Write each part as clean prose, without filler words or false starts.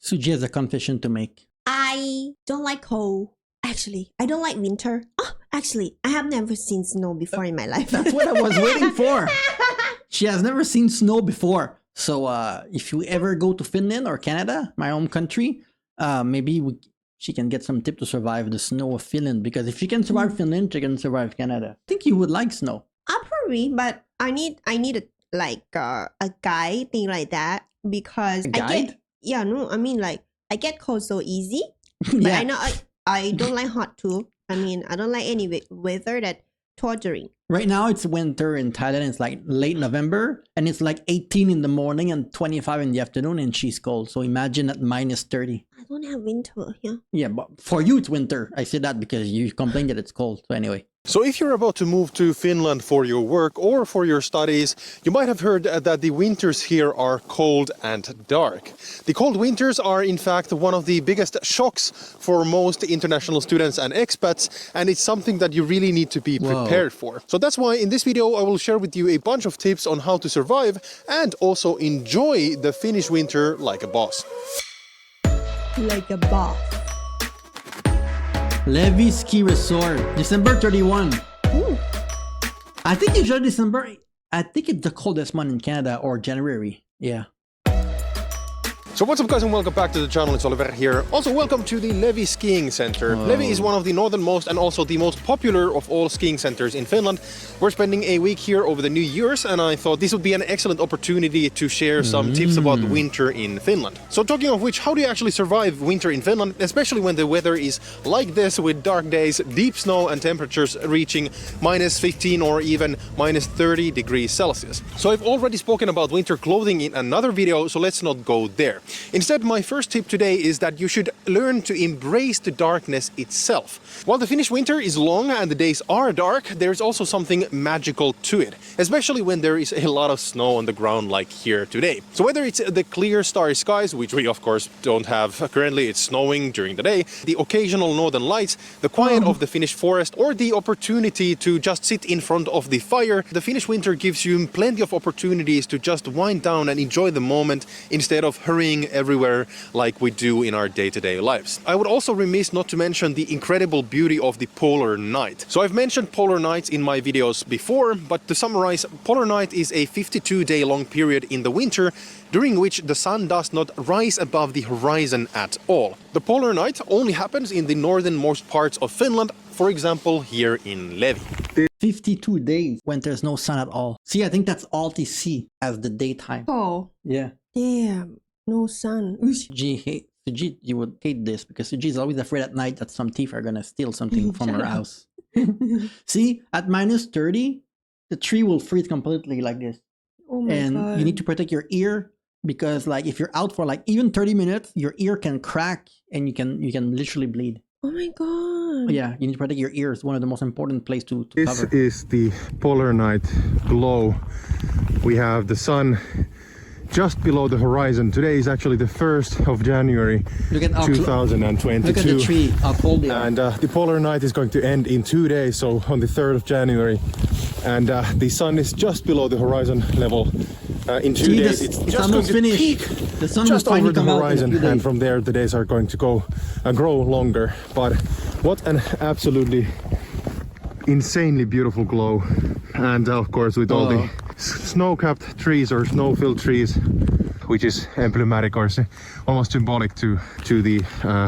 Suji has a confession to make. I don't like cold. Actually, I don't like winter. Oh, actually, I have never seen snow before in my life. That's what I was waiting for. She has never seen snow before. So if you ever go to Finland or Canada, my home country, maybe she can get some tip to survive the snow of Finland. Because if she can survive Finland, she can survive Canada. I think you would like snow. Probably, but I need a guide thing like that because I get cold so easy. But Yeah. I know I don't like hot too. I mean, I don't like any weather that torturing. Right now it's winter in Thailand. It's like late November and it's like 18 in the morning and 25 in the afternoon and she's cold. So imagine at minus 30. I don't have winter here. Yeah, but for you it's winter. I say that because you complain that it's cold. So anyway. So if you're about to move to Finland for your work or for your studies, you might have heard that the winters here are cold and dark. The cold winters are in fact one of the biggest shocks for most international students and expats, and it's something that you really need to be prepared for. So that's why in this video I will share with you a bunch of tips on how to survive and also enjoy the Finnish winter like a boss. Like a boss. Levi Ski Resort, December 31. Ooh. I think usually December, I think it's the coldest month in Canada, or January. Yeah. So what's up guys and welcome back to the channel, it's Oliver here. Also welcome to the Levi Skiing Center. Levi is one of the northernmost and also the most popular of all skiing centers in Finland. We're spending a week here over the New Year's and I thought this would be an excellent opportunity to share some tips about winter in Finland. So talking of which, how do you actually survive winter in Finland, especially when the weather is like this with dark days, deep snow and temperatures reaching minus 15 or even minus 30 degrees Celsius. So I've already spoken about winter clothing in another video, so let's not go there. Instead, my first tip today is that you should learn to embrace the darkness itself. While the Finnish winter is long and the days are dark, there's also something magical to it, especially when there is a lot of snow on the ground like here today. So whether it's the clear starry skies, which we of course don't have currently, it's snowing during the day, the occasional northern lights, the quiet of the Finnish forest, or the opportunity to just sit in front of the fire, the Finnish winter gives you plenty of opportunities to just wind down and enjoy the moment instead of hurrying everywhere like we do in our day-to-day lives. I would also remiss not to mention the incredible beauty of the polar night. So I've mentioned polar nights in my videos before, but to summarize, polar night is a 52-day long period in the winter during which the sun does not rise above the horizon at all. The polar night only happens in the northernmost parts of Finland, for example here in Levi. 52 days when there's no sun at all. See, I think that's all they see as the daytime. Oh, Yeah. damn. No sun. Suji, you would hate this because Suji is always afraid at night that some thief are gonna steal something from her house. See, at minus 30, the tree will freeze completely like this. Oh my And god. you need to protect your ear because like if you're out for like even 30 minutes, your ear can crack and you can literally bleed. Oh my god. Yeah, you need to protect your ears. One of the most important places to This cover. is the polar night glow. We have the sun just below the horizon. Today is actually the 1st of January Look at 2022. Look at the tree, how cold they are. And the polar night is going to end in 2 days, so on the 3rd of January. And the sun is just below the horizon level. In 2 days, it's just almost going to finished. peak The sun just will finally over the come out in a horizon, few and days. from there the days are going to grow longer. But what an absolutely insanely beautiful glow, and of course with all the snow-capped trees or snow-filled trees, which is emblematic or almost symbolic to the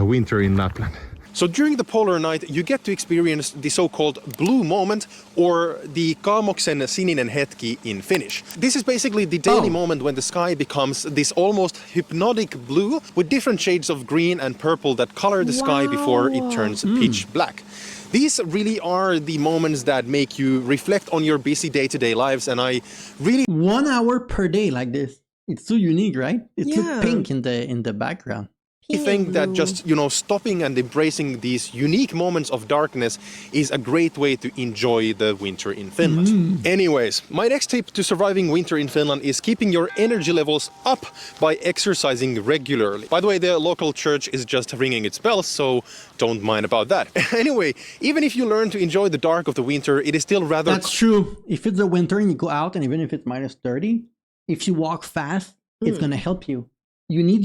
winter in Lapland. So during the polar night, you get to experience the so-called blue moment, or the kaamoksen sininen hetki in Finnish. This is basically the daily moment when the sky becomes this almost hypnotic blue with different shades of green and purple that color the sky before it turns pitch black. These really are the moments that make you reflect on your busy day-to-day lives, and I really 1 hour per day like this. It's so unique, right? It's Yeah. pink in the background. Pink think and that blue. just, stopping and embracing these unique moments of darkness is a great way to enjoy the winter in Finland. Anyways, my next tip to surviving winter in Finland is keeping your energy levels up by exercising regularly. By the way, the local church is just ringing its bells, so don't mind about that. Anyway, even if you learn to enjoy the dark of the winter, it is still rather... That's true. If it's the winter and you go out, and even if it's minus 30, if you walk fast, it's gonna help you. you need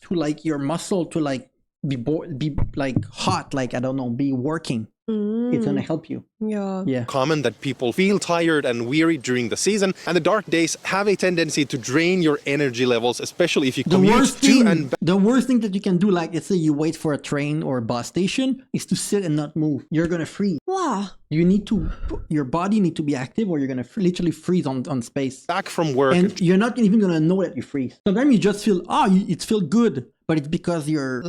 to like your muscle to like be like hot, like I don't know, be working. It's gonna help you. Yeah. Common that people feel tired and weary during the season, and the dark days have a tendency to drain your energy levels, especially if you commute to and back. The worst thing that you can do, like let's say you wait for a train or a bus station, is to sit and not move. You're gonna freeze. Wow. Your body need to be active, or you're gonna literally freeze on space. Back from work. And you're not even gonna know that you freeze. Sometimes you just feel, it feels good, but it's because your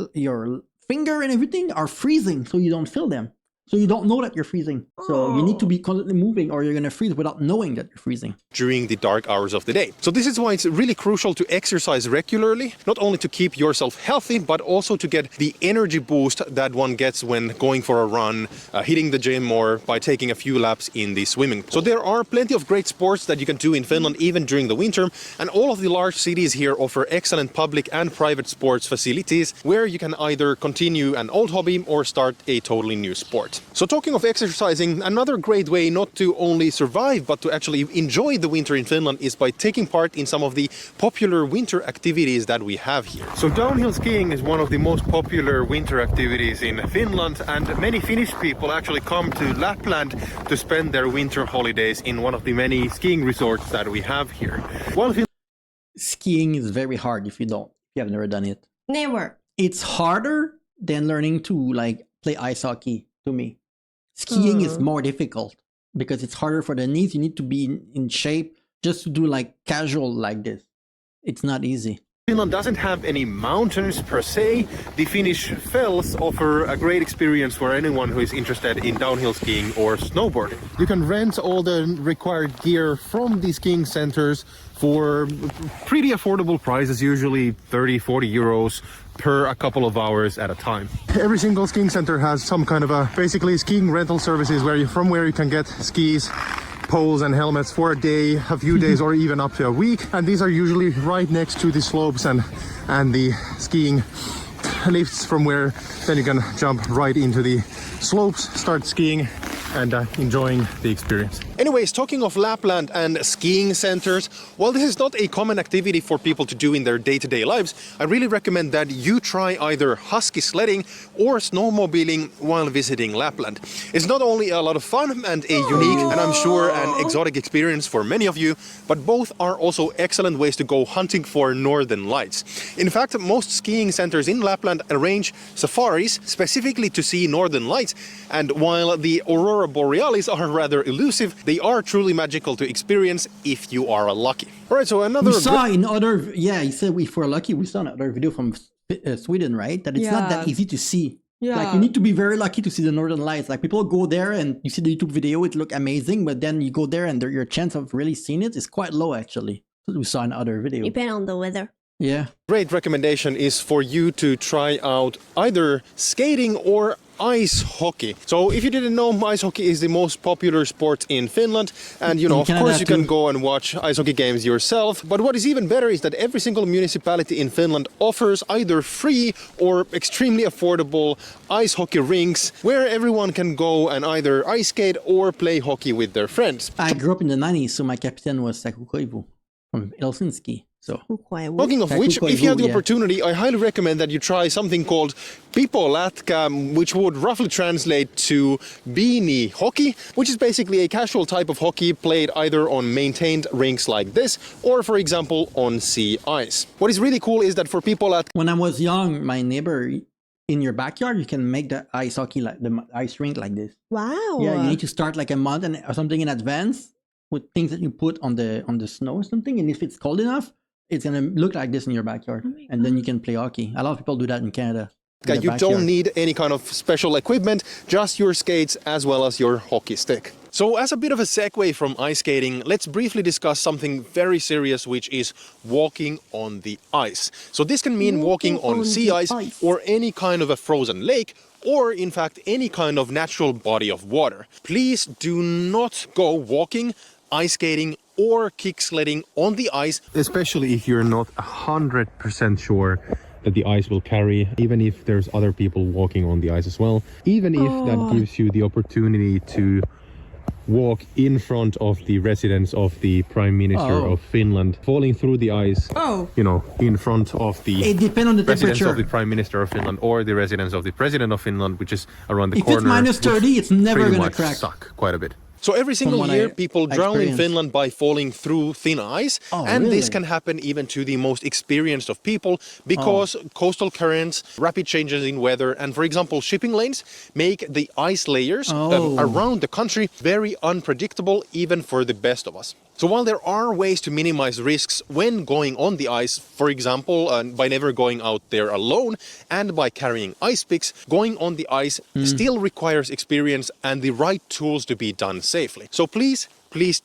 finger and everything are freezing, so you don't feel them. So you don't know that you're freezing. So you need to be constantly moving, or you're going to freeze without knowing that you're freezing. During the dark hours of the day. So this is why it's really crucial to exercise regularly, not only to keep yourself healthy, but also to get the energy boost that one gets when going for a run, hitting the gym, or by taking a few laps in the swimming pool. So there are plenty of great sports that you can do in Finland, even during the winter. And all of the large cities here offer excellent public and private sports facilities where you can either continue an old hobby or start a totally new sport. So talking of exercising, another great way not to only survive but to actually enjoy the winter in Finland is by taking part in some of the popular winter activities that we have here. So downhill skiing is one of the most popular winter activities in Finland, and many Finnish people actually come to Lapland to spend their winter holidays in one of the many skiing resorts that we have here. While skiing is very hard if you have never done it. Never. It's harder than learning to like play ice hockey. To me, skiing is more difficult because it's harder for the knees. You need to be in shape just to do like casual like this. It's not easy. Finland doesn't have any mountains per se. The Finnish fells offer a great experience for anyone who is interested in downhill skiing or snowboarding. You can rent all the required gear from the skiing centers for pretty affordable prices, usually 30-40 euros per a couple of hours at a time. Every single skiing center has some kind of a basically skiing rental services where you can get skis, poles and helmets for a day, a few days, or even up to a week. And these are usually right next to the slopes and the skiing lifts, from where then you can jump right into the slopes, start skiing and enjoying the experience. Anyways, talking of Lapland and skiing centers, while this is not a common activity for people to do in their day-to-day lives, I really recommend that you try either husky sledding or snowmobiling while visiting Lapland. It's not only a lot of fun and a unique and I'm sure an exotic experience for many of you, but both are also excellent ways to go hunting for northern lights. In fact, most skiing centers in Lapland arrange safaris specifically to see northern lights, and while the aurora borealis are rather elusive, they are truly magical to experience if you are lucky. All right, so another... We saw in other... Yeah, he said if we're lucky, we saw another video from Sweden, right? That it's not that easy to see. Yeah. Like, you need to be very lucky to see the northern lights. Like, people go there and you see the YouTube video, it look amazing, but then you go there and your chance of really seeing it is quite low, actually. We saw in other video. Depend on the weather. Yeah. Great recommendation is for you to try out either skating or ice hockey. So if you didn't know, ice hockey is the most popular sport in Finland, and you know, of course you can go and watch ice hockey games yourself, but what is even better is that every single municipality in Finland offers either free or extremely affordable ice hockey rinks where everyone can go and either ice skate or play hockey with their friends. I grew up in the 90s, so my captain was Saku Koivu from Helsinki. So, talking of which, if you have the opportunity, I highly recommend that you try something called pipolätkä, which would roughly translate to beanie hockey, which is basically a casual type of hockey played either on maintained rinks like this, or for example on sea ice. What is really cool is that for pipolätkä... When I was young, my neighbor, in your backyard, you can make the ice hockey, like the ice rink like this. Wow. Yeah, you need to start like a month or something in advance with things that you put on the snow or something, and if it's cold enough, it's gonna look like this in your backyard, and then you can play hockey. A lot of people do that in Canada. You don't need any kind of special equipment, just your skates as well as your hockey stick. So as a bit of a segue from ice skating, let's briefly discuss something very serious, which is walking on the ice. So this can mean walking on sea ice or any kind of a frozen lake, or in fact any kind of natural body of water. Please do not go walking, ice skating or kick sledding on the ice, especially if you're not 100% sure that the ice will carry, even if there's other people walking on the ice as well, even if that gives you the opportunity to walk in front of the residence of the Prime Minister Oh. of Finland, falling through the ice, Oh. you know, in front of the It depends on the residence of the temperature. Prime Minister of Finland or the residence of the President of Finland, which is around the If corner. it's minus would 30, it's never pretty gonna much crack. suck quite a bit. So every single what year, I people drown in experienced. Finland by falling through thin ice, Oh, and this really? can happen even to the most experienced of people because coastal currents, rapid changes in weather, and for example, shipping lanes make the ice layers Oh. around the country very unpredictable, even for the best of us. So while there are ways to minimize risks when going on the ice, for example, by never going out there alone and by carrying ice picks, going on the ice still requires experience and the right tools to be done safely. So please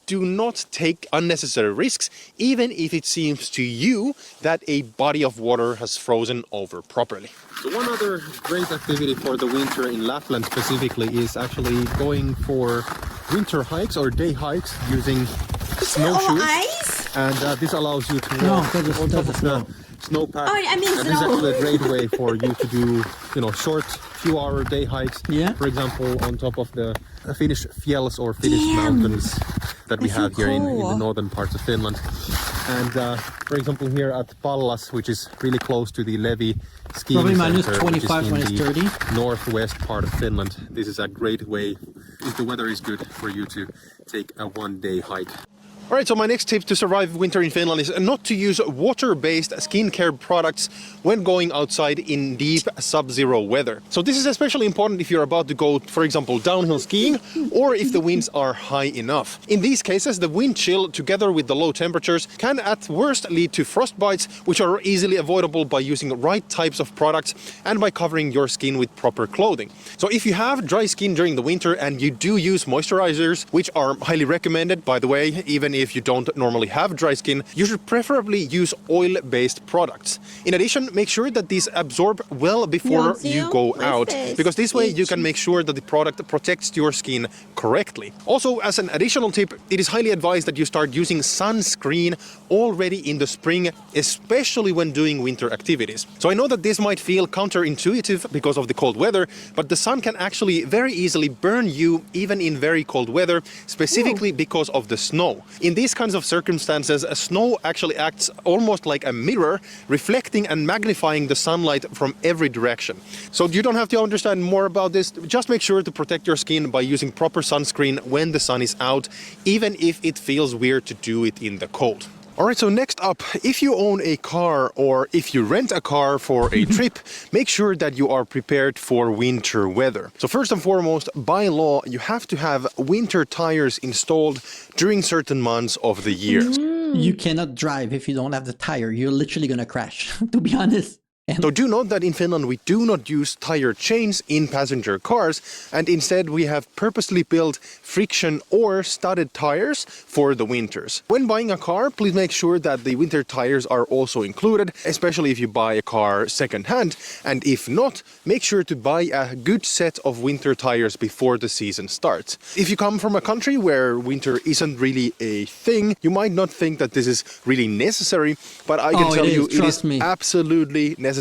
do not take unnecessary risks, even if it seems to you that a body of water has frozen over properly. So one other great activity for the winter in Lapland specifically is actually going for winter hikes or day hikes using snowshoes. ice? And this allows you to No, walk that's on top the of snow. the snowpack. Oh, I mean and this is snow. actually a great way for you to do, you know, short few-hour day hikes. Yeah. For example, on top of the Finnish fjells or Finnish Damn. mountains that we That's so have here in the cool. northern parts of Finland. And for example, here at Pallas, which is really close to the Levi skiing Probably minus center, which is 25, in minus the 30. northwest part of Finland. This is a great way, if the weather is good, for you to take a one-day hike. All right, so my next tip to survive winter in Finland is not to use water-based skincare products when going outside in deep sub-zero weather. So this is especially important if you're about to go, for example, downhill skiing or if the winds are high enough. In these cases, the wind chill together with the low temperatures can at worst lead to frostbites, which are easily avoidable by using the right types of products and by covering your skin with proper clothing. So if you have dry skin during the winter and you do use moisturizers, which are highly recommended, by the way, even if you don't normally have dry skin, you should preferably use oil-based products. In addition, make sure that these absorb well before you go out, because this way you can make sure that the product protects your skin correctly. Also, as an additional tip, it is highly advised that you start using sunscreen already in the spring, especially when doing winter activities. So I know that this might feel counterintuitive because of the cold weather, but the sun can actually very easily burn you even in very cold weather, specifically because of the snow. In these kinds of circumstances, snow actually acts almost like a mirror, reflecting and magnifying the sunlight from every direction. So you don't have to understand more about this. Just make sure to protect your skin by using proper sunscreen when the sun is out, even if it feels weird to do it in the cold. Alright, so next up, if you own a car or if you rent a car for a trip, make sure that you are prepared for winter weather. So first and foremost, by law, you have to have winter tires installed during certain months of the year. You cannot drive if you don't have the tire. You're literally gonna crash, to be honest. And So do note that in Finland we do not use tire chains in passenger cars, and instead we have purposely built friction or studded tires for the winters. When buying a car, please make sure that the winter tires are also included, especially if you buy a car second-hand, and if not, make sure to buy a good set of winter tires before the season starts. If you come from a country where winter isn't really a thing, you might not think that this is really necessary, but I can Oh, tell it you is, it trust is me. absolutely necessary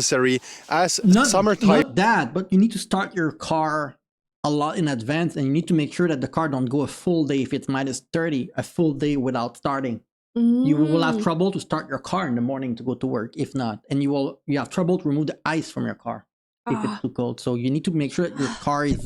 as not, summer tires. not that, but you need to start your car a lot in advance, and you need to make sure that the car don't go a full day if it's minus 30, a full day without starting. You will have trouble to start your car in the morning to go to work, if not. And you have trouble to remove the ice from your car if it's too cold. So you need to make sure that your car is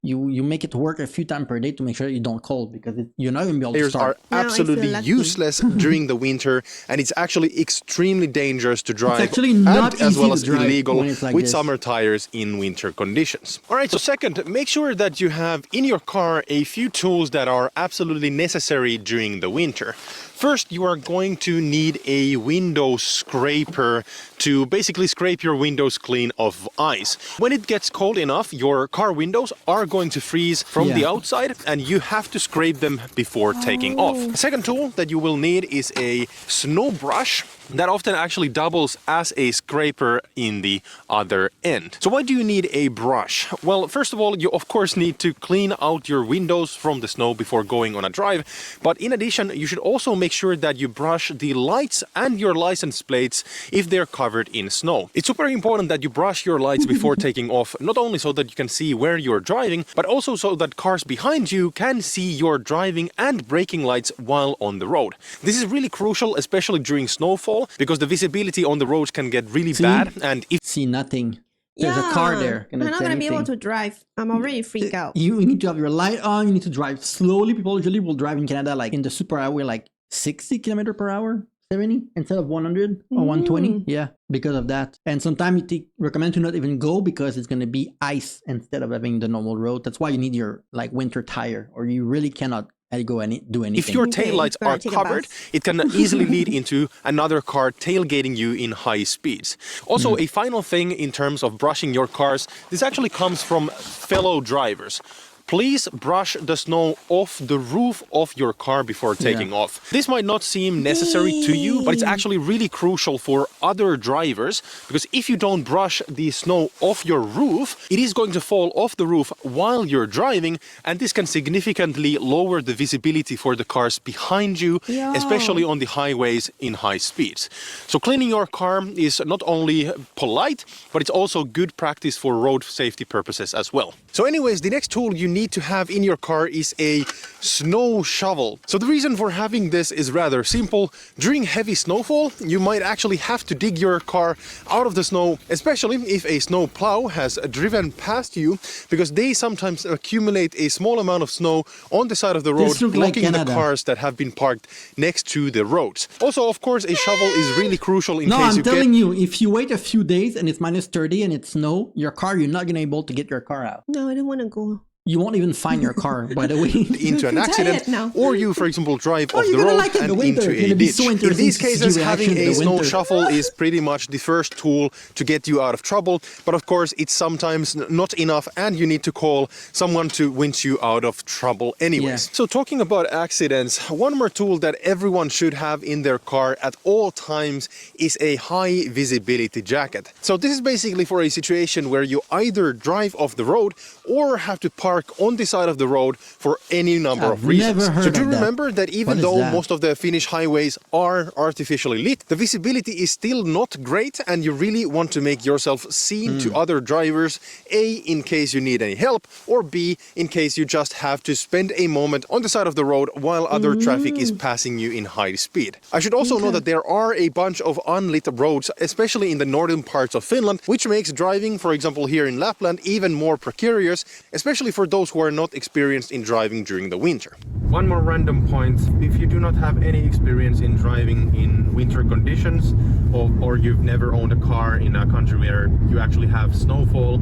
you make it work a few times per day to make sure that you don't cold, because you're not going to be able to Tires start. are absolutely lucky. useless during the winter, and it's actually extremely dangerous to drive actually not and as easy well to as drive illegal when it's like with this. summer tires in winter conditions. All right, so second, make sure that you have in your car a few tools that are absolutely necessary during the winter. First, you are going to need a window scraper to basically scrape your windows clean of ice. When it gets cold enough, your car windows are going to freeze from the Yeah. outside, and you have to scrape them before taking off. The second tool that you will need is a snow brush. that often actually doubles as a scraper in the other end. So why do you need a brush? Well, first of all, you of course need to clean out your windows from the snow before going on a drive. But in addition, you should also make sure that you brush the lights and your license plates if they're covered in snow. It's super important that you brush your lights before taking off, not only so that you can see where you're driving, but also so that cars behind you can see your driving and braking lights while on the road. This is really crucial, especially during snowfall, because the visibility on the roads can get really bad, and if See nothing. There's a car there. I'm not gonna be able to drive. I'm already freaked out. You need to have your light on. You need to drive slowly. People usually will drive in Canada like in the super highway like 60 kilometer per hour, 70 instead of 100 or 120. Yeah, because of that. And sometimes you recommend to not even go because it's gonna be ice instead of having the normal road. That's why you need your like winter tire, or you really cannot do anything. if your taillights are covered, it can easily lead into another car tailgating you in high speeds. Also, a final thing in terms of brushing your cars, this actually comes from fellow drivers. Please brush the snow off the roof of your car before taking off. This might not seem necessary to you, but it's actually really crucial for other drivers, because if you don't brush the snow off your roof, it is going to fall off the roof while you're driving, and this can significantly lower the visibility for the cars behind you, especially on the highways in high speeds. So cleaning your car is not only polite, but it's also good practice for road safety purposes as well. So anyways, the next tool you need to have in your car is a snow shovel. So the reason for having this is rather simple. During heavy snowfall, you might actually have to dig your car out of the snow, especially if a snow plow has driven past you, because they sometimes accumulate a small amount of snow on the side of the road, blocking the cars that have been parked next to the roads. Also, of course, a shovel is really crucial in case I'm telling you, if you wait a few days and it's minus 30 and it's snow, your car, you're not going to be able to get your car out. No, I don't want to go. You won't even find your car, by the way. into an accident, or you, for example, drive off the road and into a ditch. In these cases, having a snow shovel is pretty much the first tool to get you out of trouble. But of course, it's sometimes not enough, and you need to call someone to winch you out of trouble anyways. So talking about accidents, one more tool that everyone should have in their car at all times is a high visibility jacket. So this is basically for a situation where you either drive off the road or have to park on the side of the road for any number of reasons. So do remember that even though most of the Finnish highways are artificially lit, the visibility is still not great, and you really want to make yourself seen to other drivers, A, in case you need any help, or B, in case you just have to spend a moment on the side of the road while other traffic is passing you in high speed. I should also know that there are a bunch of unlit roads, especially in the northern parts of Finland, which makes driving, for example, here in Lapland, even more precarious, especially for those who are not experienced in driving during the winter. One more random point: if you do not have any experience in driving in winter conditions, or you've never owned a car in a country where you actually have snowfall,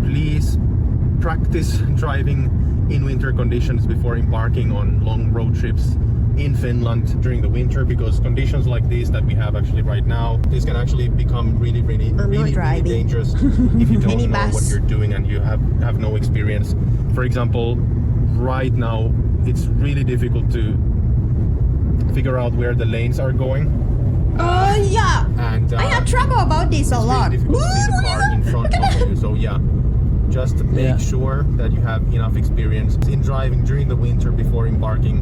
please practice driving in winter conditions before embarking on long road trips in Finland during the winter, because conditions like these that we have actually right now, this can actually become really dangerous if you don't know what you're doing and you have no experience. For example, right now it's really difficult to figure out where the lanes are going. Yeah. And I have trouble about this a lot. It's really difficult to see the car in front of you. So yeah, just make sure that you have enough experience in driving during the winter before embarking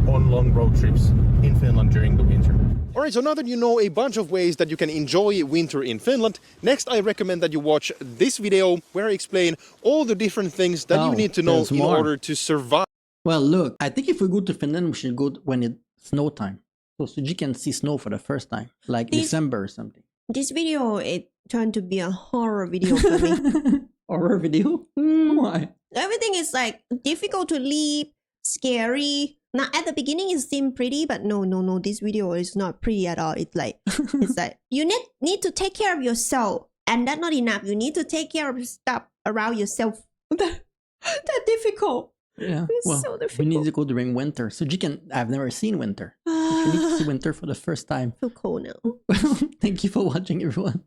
on long road trips in Finland during the winter. Alright, so now that you know a bunch of ways that you can enjoy winter in Finland, next I recommend that you watch this video where I explain all the different things that you need to know in order to survive. Well, look, I think if we go to Finland, we should go when it's snow time. So Suji can see snow for the first time, like December or something. This video, it turned to be a horror video for me. Horror video? Why? Everything is like difficult to leave, scary. Now at the beginning it seemed pretty, but no, this video is not pretty at all. It's like you need to take care of yourself, and that's not enough. You need to take care of stuff around yourself. That's difficult. Yeah, it's so difficult. We need to go during winter. So I've never seen winter. You need to see winter for the first time. I feel cold now. Thank you for watching, everyone.